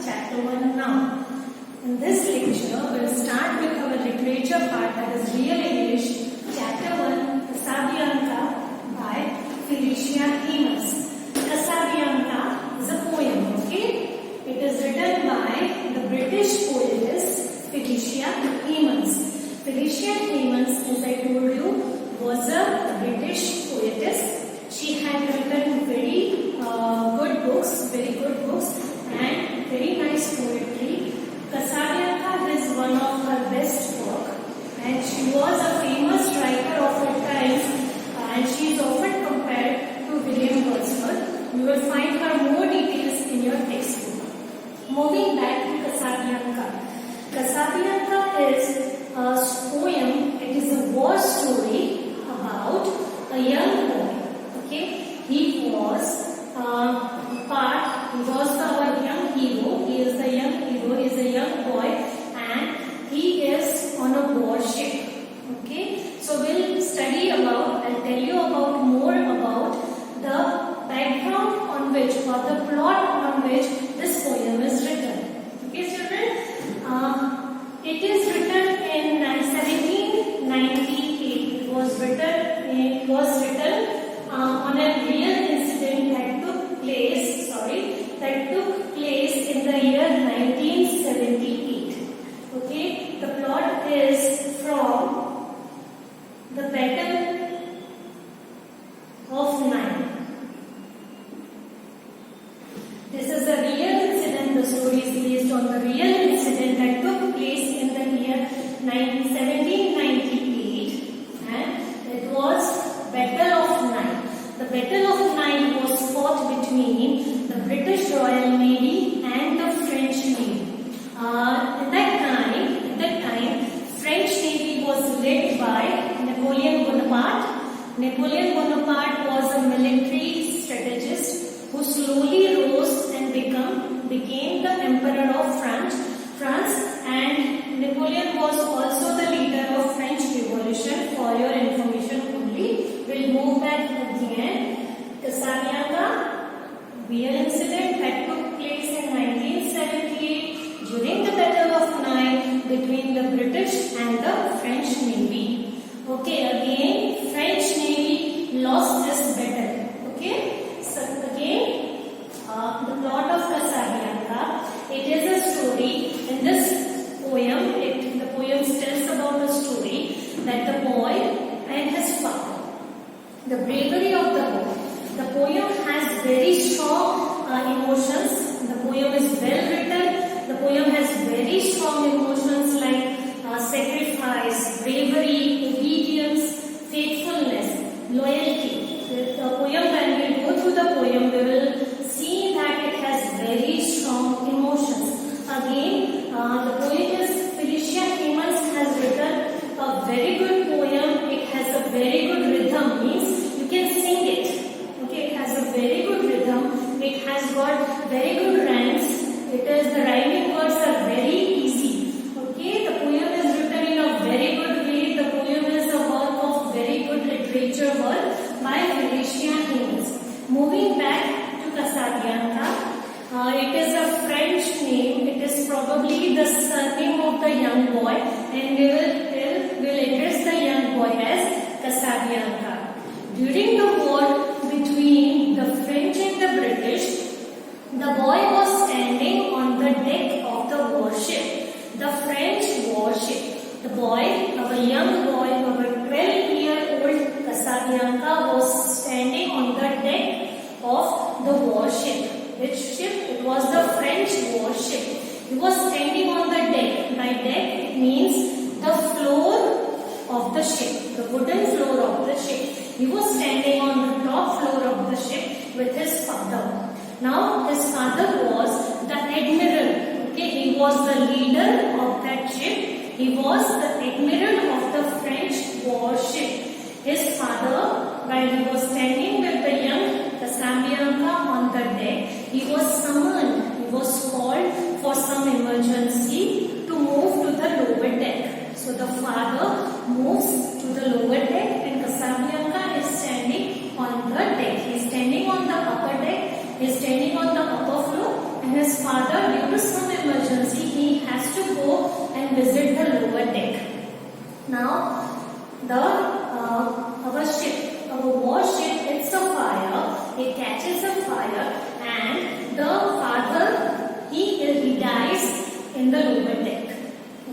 chapter 1 now. In this lecture, we'll start with our literature part, that is Real English, chapter 1, Kasabianka by Felicia Hemans. Kasabianka is a poem, okay? It is written by the British poetess Felicia Hemans. Felicia Hemans, as I told you, was a British poetess. She had written very good books and very nice poetry. Kasabianka is one of her best work, and she was a famous writer of her time, and she is often compared to William Wordsworth. You will find her more details in your textbook. Moving back to Kasabianka. Kasabianka is a poem. It is a war story about a young boy. Okay, he was our young hero. He is the young hero. He is a young boy, and he is on a warship. Okay, so we'll study about. I'll tell you about more about the background on which, or the plot on which this poem is written. Okay, children. It is written in 1798. It was written on a real incident that took place in the year 1978. Okay, the plot is from the Battle of Nine. This is a real incident. The story is based on the real incident that took place in the year 1798, and it was Battle of Nine. The Battle of Nine was fought between the British Royal Navy and the French Navy. At that time, French Navy was led by Napoleon Bonaparte. Napoleon Bonaparte was a military strategist who slowly rose and became the Emperor of France, and Napoleon was also the leader of French Revolution. For your information only, we'll move back again. Kasabianka, real incident that took place in 1978 during the Battle of Nine between the British and the French Navy. Okay, again, French Navy lost this battle. Okay, so again, the plot of Kasabianka. It is a story. In this poem, the poem tells about a story that the boy and his father. The bravery of the boy. The poem has very strong emotions. The poem is well written. The poem has very strong emotions like sacrifice, bravery, obedience, faithfulness, loyalty. The poem, when we go through the poem, we will see that it has very strong emotions. Again, the poetess Felicia Hemans has written a very good poem. It has a very good rhythm, means you can sing it. Okay, it has a very good rhythm. It has got very good rhymes. The rhyming words are very easy. Okay, the poem is written in a very good way. The poem is a work of very good literature work by Felicia Hemans. Moving back to Kasabianka. It is a French name. It is probably the surname of the young boy, and we will address the young boy as Kasabianka. During the war between the French and the British, the boy was standing on the deck of the warship, the French warship. The boy, our young boy, our 12-year-old Kasabianka, was standing on the deck of the warship. Which ship? It was the French warship. He was standing on the deck. By deck, it means the floor of the ship, the wooden floor of the ship. He was standing on the top floor of the ship with his father. Now, his father was the admiral. Okay, he was the leader of that ship. He was the admiral of the French warship. His father, while he was standing with the young Kasabianka on the deck, he was summoned. He was called for some emergency to move to the lower deck. So the father moves to the lower deck, and Kasabianka is standing on the deck. He is standing on the upper deck. He is standing on the upper floor, and his his father, due to some emergency, he has to go and visit the lower deck. Now, our ship, our warship, it's a fire. It catches a fire, and the father he dies in the lower deck.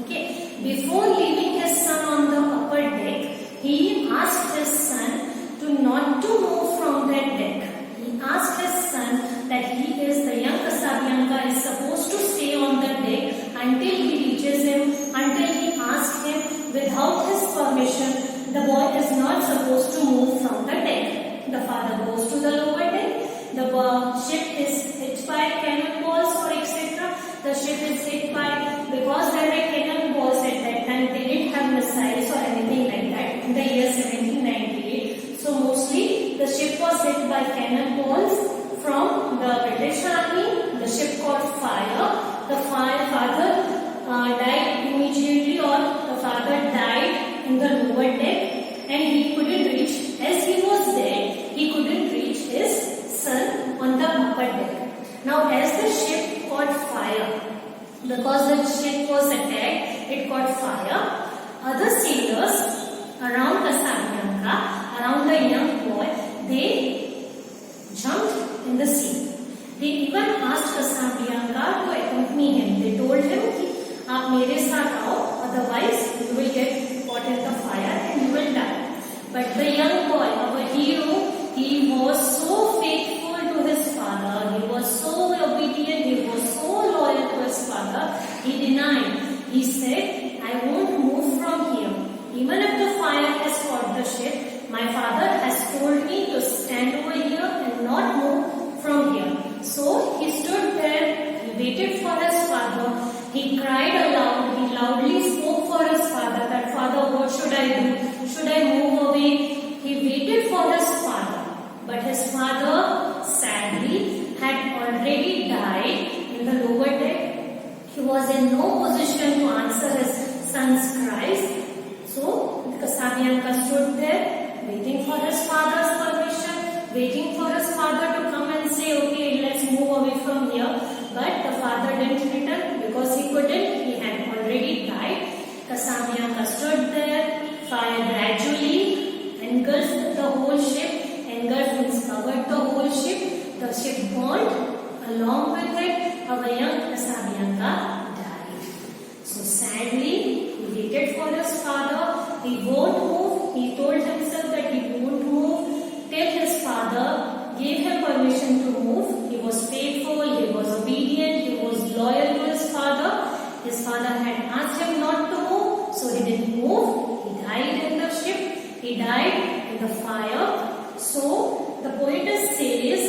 Okay. Before leaving his son on the upper deck, he asked his son to not to move from that deck. He asked his son that the young Casabianca is supposed to stay on the deck until he reaches him, until he asks him. Without his permission, the boy is not supposed to move from the deck. The father goes to the lower deck. The ship is hit by cannonballs or etc. The ship is hit by, because there were cannonballs at that time, they didn't have missiles or anything like that in the year 1798. So mostly the ship was hit by cannonballs from the British Army. The ship caught fire. The father died immediately, or the father died in the lower deck, and he couldn't reach, as he was dead, he couldn't reach his son on the upper deck. Now as the ship caught fire, because the ship was attacked, it caught fire. Other sailors around Casabianca, around the young boy, they jumped in the sea. They even asked Casabianca to accompany him. They told him कि आप मेरे साथ आओ, otherwise you will get caught in the fire and you will die. But the young boy, our hero, he was so faithful to his father. He was so obedient. He was so loyal to his father. He denied. He said, "I won't move from here. Even if the fire has caught the ship, my father has told me to stand over here and not move from here." So he stood there. He waited for his father. He cried aloud. He loudly spoke for his father that, "Father, what should I do? Should I move away?" He waited for his father. But his father, sadly, had already died in the lower deck. He was in no position to answer his son's cries. So Casabianca stood there, waiting for his father's permission, waiting for his father to come and say, "Okay, let's move away from here." But the father didn't return because he couldn't. He had already died. Casabianca stood there. Fire gradually engulfed the whole ship. Engulfed means covered the whole ship. The ship burned. Along with it, our young Casabianca died. So sadly, he waited for his father. He won't move. He told himself that he won't move till his father gave him permission to move. He was faithful. He was obedient. He was loyal to his father. His father had asked him not to move, so he didn't move. He died in the ship. He died in the fire. So the poetess says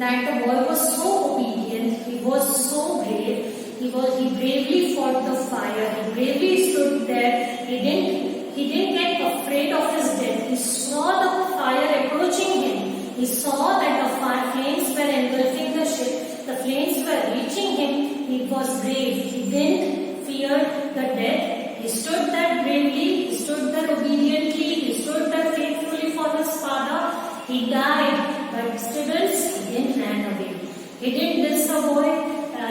that the boy was so obedient. He was so brave. He bravely fought the fire. He bravely stood there. He didn't get afraid of his death. He saw the fire approaching him. He saw that the flames were engulfing the ship. The flames were reaching him. He was brave. He didn't fear the death. He stood there bravely. He stood there obediently. He stood there faithfully for his father. He died, but students, he didn't run away. He didn't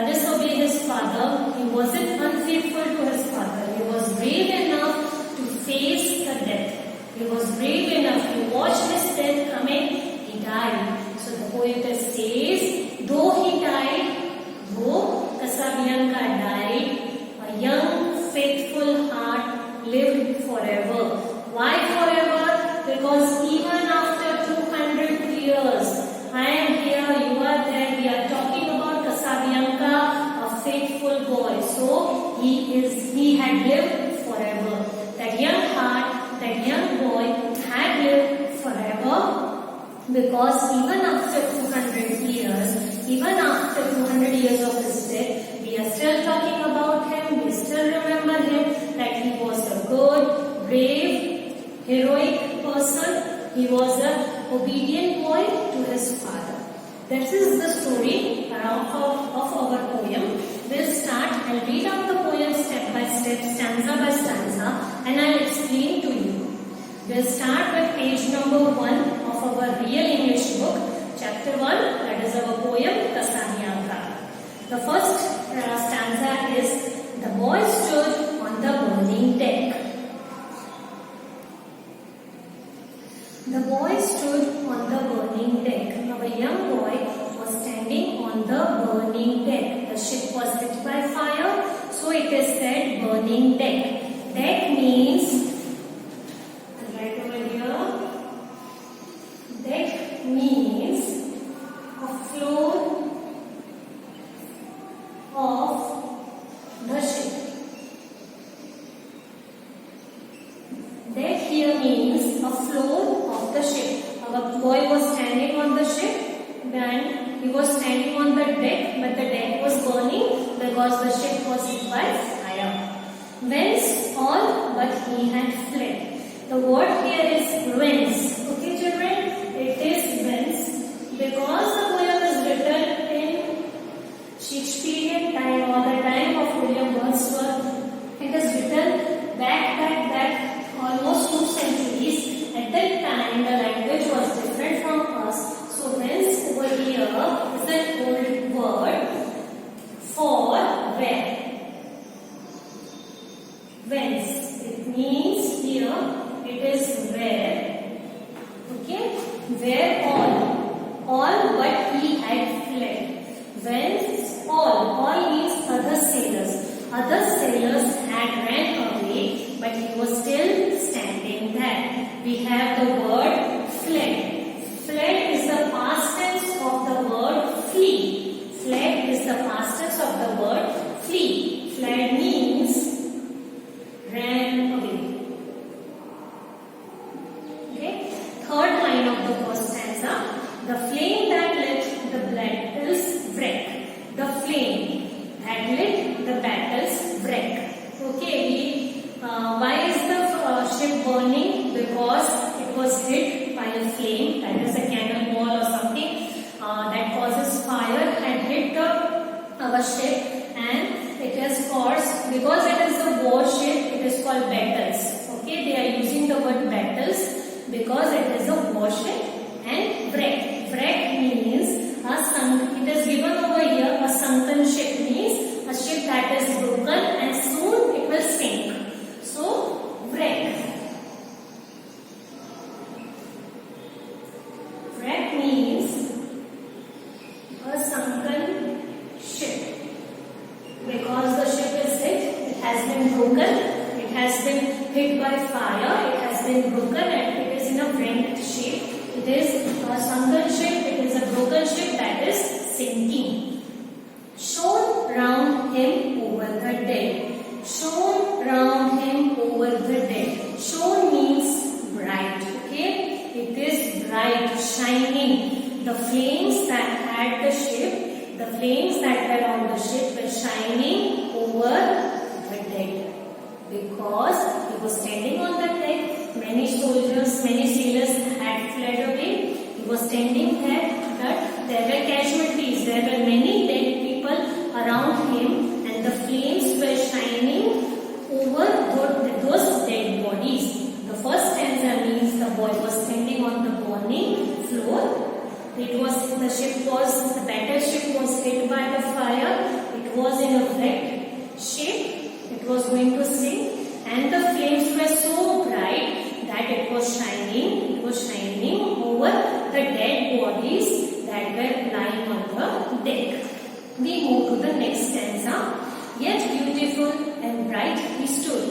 disobey his father. He wasn't unfaithful to his father. He was brave enough to face the death. He was brave enough to watch his death coming. He died. So the poetess says, though he died, though Casabianca died, a young, faithful heart lived forever. Why forever? Because even after 200 years, I am here, you are there, we are talking about Casabianca, a faithful boy. So he had lived forever. That young heart, that young boy had lived forever, because even after 200 years, even after 200 years of his death, we are still talking about him, we still remember him, that he was a good, brave, heroic person. He was an obedient boy to his father. This is the story of our poem. We'll start. I'll read out the poem step by step, stanza by stanza, and I'll explain to you. We'll start with page number 1 of our Real English book, chapter 1, that is our poem Casabianca. The first stanza is, the boy stood on the burning deck. The boy stood on the burning deck. Now a young boy was standing on the burning deck. The ship was hit by fire, so it is said burning deck. Deck means, right over here, deck means a floor of the ship. Deck here means a floor of the ship. Our boy was standing on the ship, then he was standing on the deck, but the deck was burning because the ship was hit by fire. Whence all but he had fled. The word here is whence. Okay children, it is whence because the poem is written in Shakespearean time or the time of William Wordsworth. It is written back almost 2 centuries. At that time the language was different from us. So whence over here is an old word for where. Whence, it means here it is where. Okay, where all but he had fled. Whence all means other sailors. Other sailors had ran away, but he was still standing there. We have the word fled. Fled is the past tense of the word flee. Fled is the past tense of the word flee. Fled means ran away. Okay. Third line of the first stanza. The flame that lit the battles wreck. The flame that lit the battles wreck. Okay. Why is the ship burning? Because it was hit by a flame, that is a cannonball or something that causes fire, had hit our ship, and it is caused, because it is a warship, it is called battles. Okay, they are using the word battles because it is a warship. And wreck. Wreck means it is given over here, a sunken ship means a ship that is broken and soon it will sink. So wreck. Wreck means a sunken ship. Because the ship is hit, it has been broken, it has been hit by fire, it has been broken and it is in a wrecked shape. It is a sunken ship, it is a broken ship that is sinking. Shone round him over the deck. Shone round him over the deck. Shone means bright. Okay, it is bright, shining. The flames that had the ship, the flames that were on the ship were shining over the deck. Because he was standing on the deck, many soldiers, many sailors had fled away. He was standing there, but there were casualties. There were many dead people around him, and the flames were shining over those dead bodies. The first stanza means the boy was standing on the burning floor. The battleship was hit by the fire. It was in a wrecked shape. It was going to sink, and the flames were so bright that it was shining. It was shining over the dead bodies that were lying on the deck. We move to the next stanza. Yet beautiful and bright he stood.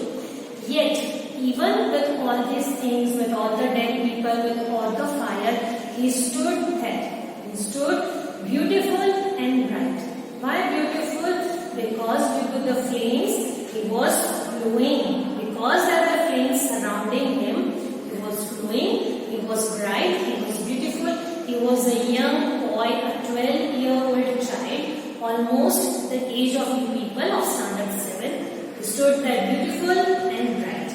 Yet, even with all these things, with all the dead people, with all the fire, he stood there. He stood beautiful and bright. Why beautiful? Because due to the flames, he was glowing. Because there were flames surrounding him, he was glowing, he was bright, he was beautiful. He was a young boy, a 12-year-old child, almost the age of you people of standard 7. He stood there beautiful and bright.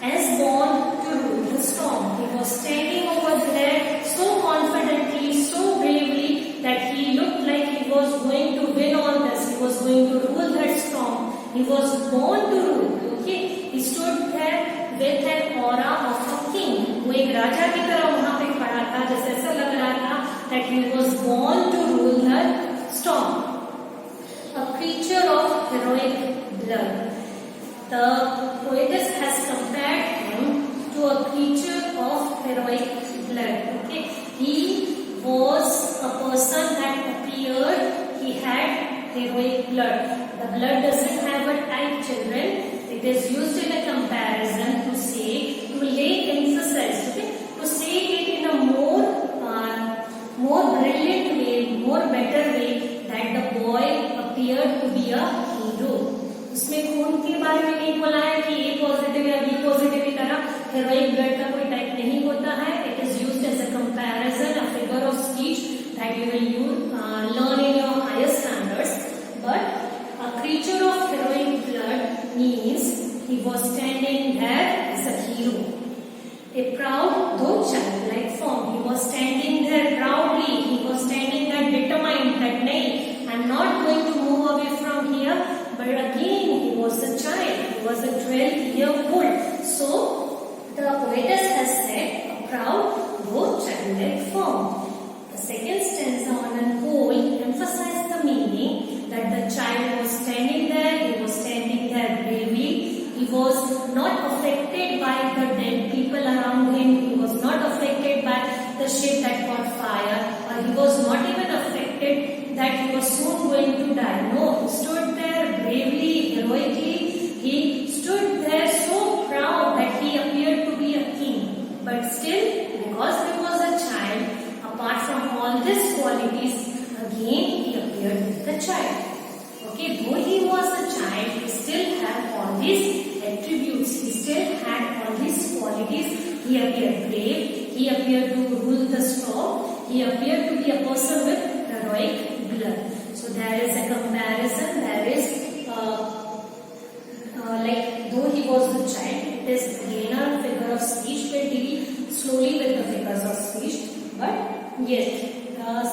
As born to rule the storm, he was standing over there so confidently, so bravely, that he looked like he was going to win all this. He was going to rule that storm. He was born to rule. Okay, he stood there with an aura of a king. वो एक राजा की तरह वहाँ पे खड़ा था, जैसे ऐसा लग रहा था that he was born to rule the storm. heroic blood. The poetess has compared him to a creature of heroic blood. Okay, he was a person that appeared he had heroic blood. The blood doesn't have a type, children. It is used in a comparison to say, to lay emphasis, okay, to say it in a more brilliant way, more better way, that the boy appeared to be a hero. उसमें खून के बारे में नहीं बोला है कि A positive या B पॉजिटिव की तरह हेरोइक ब्लड का कोई टाइप नहीं होता है. It is used as a comparison, a figure of speech that you will learn in your higher standards. But a creature of heroic blood means he was standing there as a hero. A proud though childlike form. He was standing there proudly. He was standing there determined that nay, I'm not going to move away from here. But again, he was a child. He was a 12-year-old. So the poetess has said a proud though childlike form. The second stanza on a whole emphasized the meaning that the child was standing there. He was standing there bravely. He was not affected by the dead people around him. He was not affected by the ship that caught fire, or he was not even affected that he was soon going to die. No, he stood there bravely, heroically. He stood there so proud that he appeared to be a king. But still, because he was a child, apart from all these qualities, again he appeared with the child. Okay, though he was a child, he still had all these attributes. He still had all these qualities. He appeared brave. He appeared to rule the storm. He appeared to be a person with heroic blood. So there is a comparison. There is like though he was the child, it is again a figure of speech. We'll deal slowly with the figures of speech. But yes,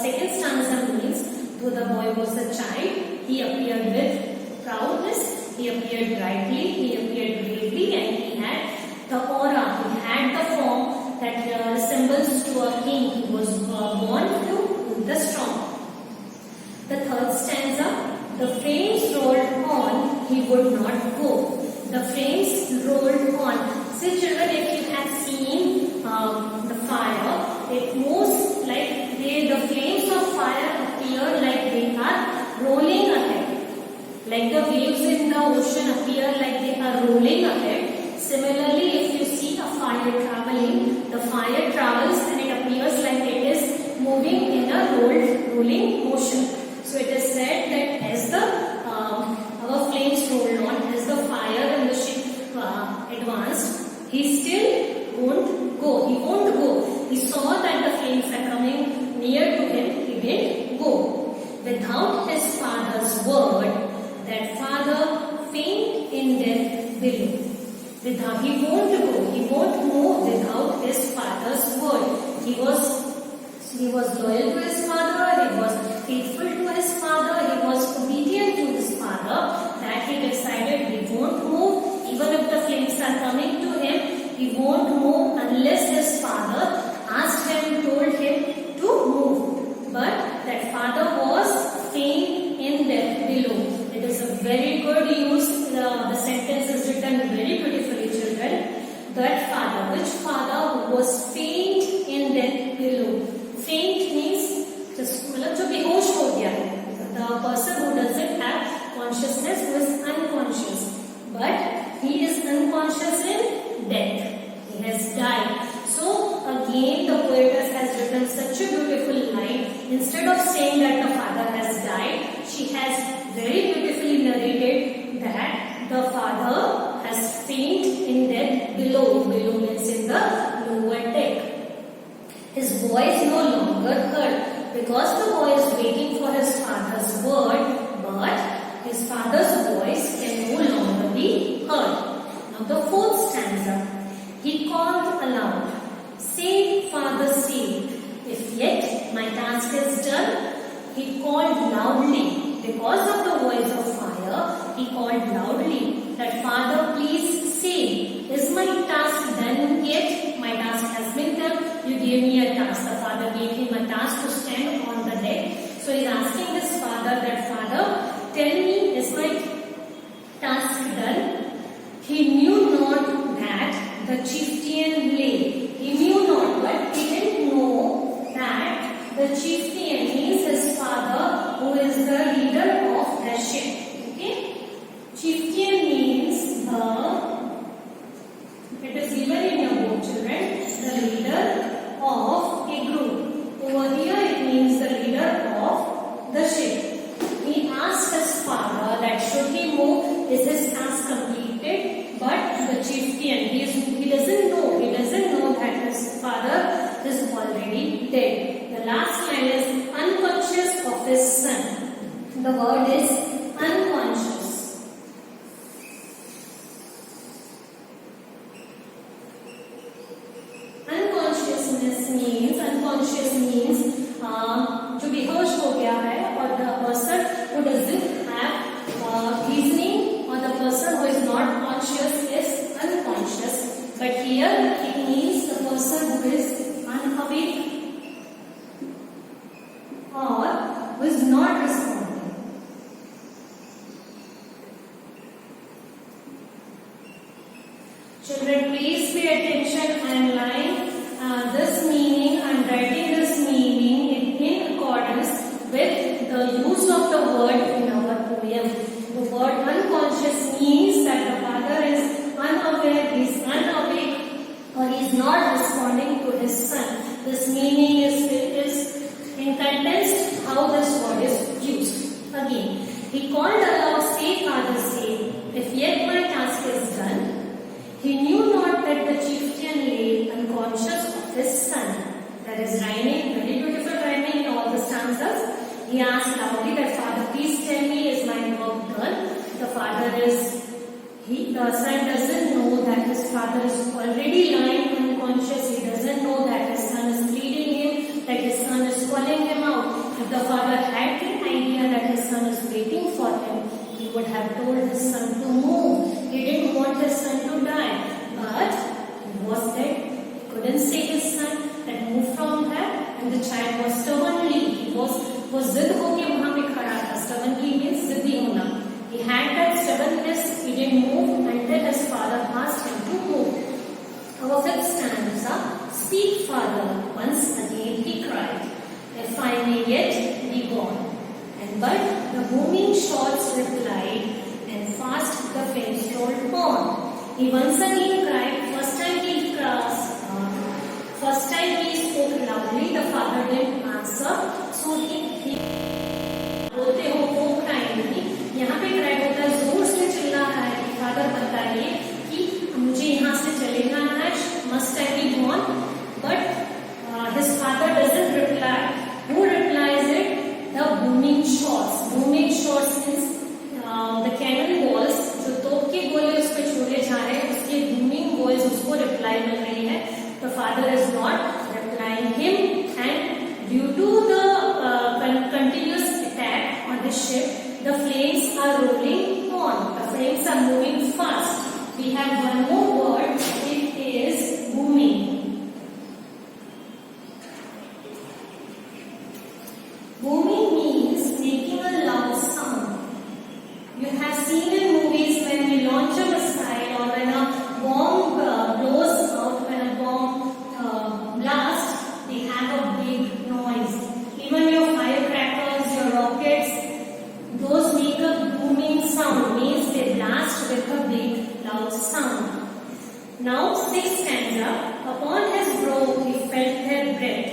second stanza means though the boy was a child, he appeared with proudness, he appeared brightly, he appeared bravely, and he had the aura, he had the form that resembles to a king. He was born to the strong. The third stanza, the flames rolled on, he would not go. The flames rolled on. See children, if you have seen the fire, it moves like the flames of fire appear like they are rolling ahead. Like the waves in the ocean appear like they are rolling ahead. Similarly, if you see a fire traveling, the fire travels and it appears like it is moving in a rolling motion. So it is said that as the our flames rolled on, as the fire in the ship advanced, he still won't go. He won't go. He saw that the flames are coming near to him. He didn't go. Without his father's word, that father faint in death below. Without, he won't go. He won't move without his father's word. He was loyal to his father. He was faithful to his father. He was obedient to his father. That he decided he won't move. Even if the flames are coming to him, he won't move unless his father asked him, told him to move. But that father was faint in death below. It is a very good use. The sentence is written very beautifully, children. That father, which father was faint in death below? Faint means just जो बेहोश हो गया है. The person who doesn't have consciousness, who is unconscious. But he is unconscious in death. He has died. So again, the poetess has written such a beautiful line. Instead of saying that the father has died, she has very beautifully narrated that the father has faint in death below. Below means in the lower deck. His voice no longer heard, because the boy is waiting for his father's word, but his father's voice can no longer be heard. Now the fourth stanza. He called aloud, "Save, Father, save. If yet my task is done." He called loudly. Because of the voice of fire, he called loudly that, "Father, please save. Is my task done yet? My task has been done. You gave me a task." The father gave him a task to stand on the deck. So he is asking his father that, "Father, tell me, is my He knew not that the chieftain lay. He knew not, but he didn't know that the chieftain is his father, who is the leader of the ship. Okay? Chieftain means it is given in your book, children, the leader of a group. Over here it means the leader of the ship. He asked his father that should he move, is his task completed? But the chieftain, he doesn't know that his father is already dead. The last line is unconscious of his son. The word is unconscious. Unconscious means जो बेहोश हो गया है, और the person who doesn't have reasoning, or the person who is not conscious is unconscious. But here it means the person who is unawake or who is not responding. Children, please pay attention and line this meaning. I am writing this meaning in accordance with the use of the word in our poem. The word unconscious means that the father is unaware, he is unawake, or he is not responding to his son. This meaning is in context how this word is used. Again, he called aloud, say, father, say, if yet my task is done. He knew not that the chieftain lay unconscious of his son. That is rhyming, very beautiful rhyming in all the stanzas. He asked loudly that, father, please tell me, is my work done? The son doesn't know that his father is already lying unconscious. He doesn't know that his son is pleading him, that his son is calling him out. If the father had the idea that his son is waiting for him, he would have told his son to move. He didn't want his son to die, but he was dead. He couldn't save his son, that moved from there, and the child was stubbornly, वो जिद होके वहां पे खड़ा था. Stubbornly means जिद्दी होना. He had that stubbornness. He didn't move until his father asked him to move. Our fifth stanza, speak, father, once again he cried, if I may yet be gone. And but the booming shots replied, and fast the flames rolled on. He once again cried. First time he spoke loudly. The father didn't answer. So he बोलते हो वो crime नहीं, यहाँ पे crime होता है, जोर से चिल्ला रहा है कि फादर बताइए कि मुझे यहाँ से चले जाना है, must I be gone? But his father doesn't reply. Who replies it? The booming shots. Booming shots means the cannon balls, जो तोप के गोले उस पे छोड़े जा रहे हैं, उसके booming balls उसको रिप्लाई मिल रही है. The father is not replying him, and due to the continuous attack on the ship, the flames are rolling on. The flames are moving fast. We have one more word. It is booming. Booming means making a loud sound. You have seen in movies when we launch a missile, or when a bomb blows out, when a bomb blasts, they have a big noise. Even your firecrackers, your rockets, those make a booming sound, means they blast with a big loud sound. Now, sixth stanza, upon his brow he felt their breath.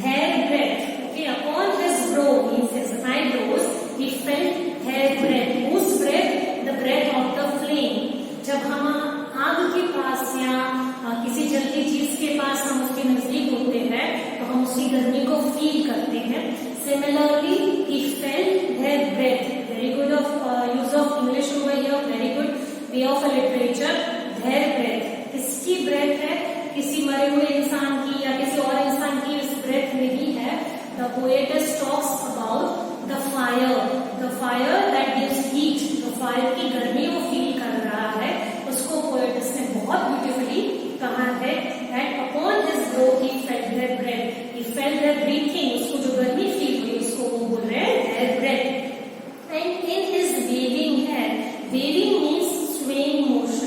Their breath. Okay, upon his brow means his eyebrows, he felt their breath. Whose breath? The breath of the flame. जब हम आग के पास या किसी जलती चीज के पास हम उसके नजदीक होते हैं, तो हम उसकी गर्मी को फील करते हैं. Similarly, he felt their breath. Very good of use of English over here. Very good way of a literature. Their breath. किसकी breath है? किसी मरे हुए इंसान की या किसी और इंसान की इस breath नहीं है. The poetess talks about the fire that gives heat. तो fire की गर्मी वो feel कर रहा है. उसको poetess ने बहुत beautifully कहा है that upon his brow he felt their breath. He felt their breathing. उसको जो गर्मी feel हुई उसको वो बोल रहे हैं their breath. And in his waving hair, waving means swaying motion.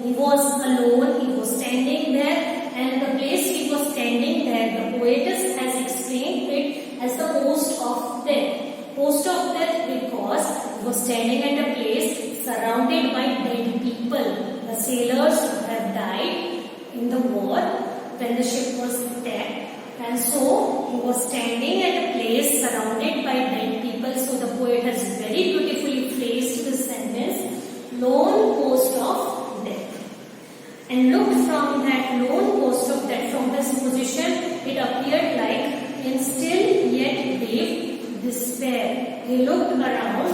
he was alone, he was standing there, and the place he was standing there, the poetess has explained it as the post of death. Post of death because he was standing at a place surrounded by dead people. The sailors have died in the war when the ship was attacked, and so he was standing at a place surrounded by dead people. So the poet has very beautifully phrased this sentence, lone post of death. And looked from that lone post of death, from this position, it appeared like in still yet brave despair. He looked around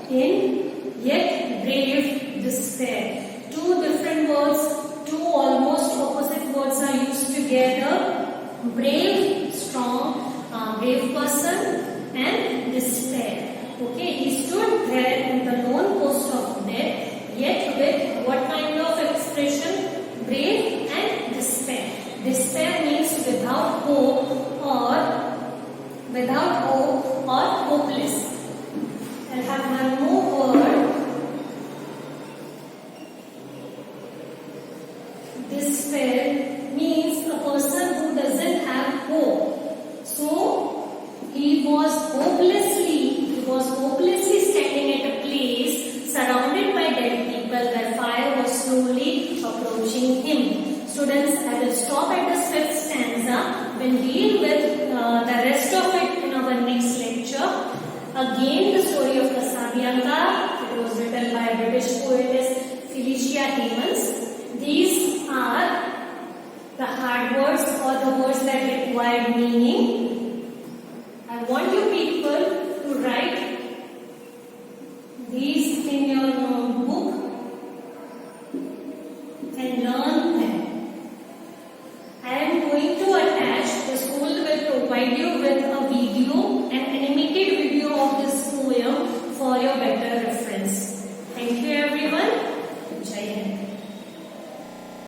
in yet brave despair. Two different words, two almost opposite words are used together. Brave, strong, brave person, and despair. Okay, he stood there in the lone post of death, yet with what kind of expression? Brave and despair. Despair means without hope or hopeless. I'll have one more word. Despair means a person who doesn't have hope. So he was hopelessly standing at a place surrounded by dead people where fire was slowly approaching him. Students, I will stop at the 5th stanza. We'll deal with the rest of it in our next lecture. Again, the story of Casabianca. It was written by British poetess Felicia Hemans.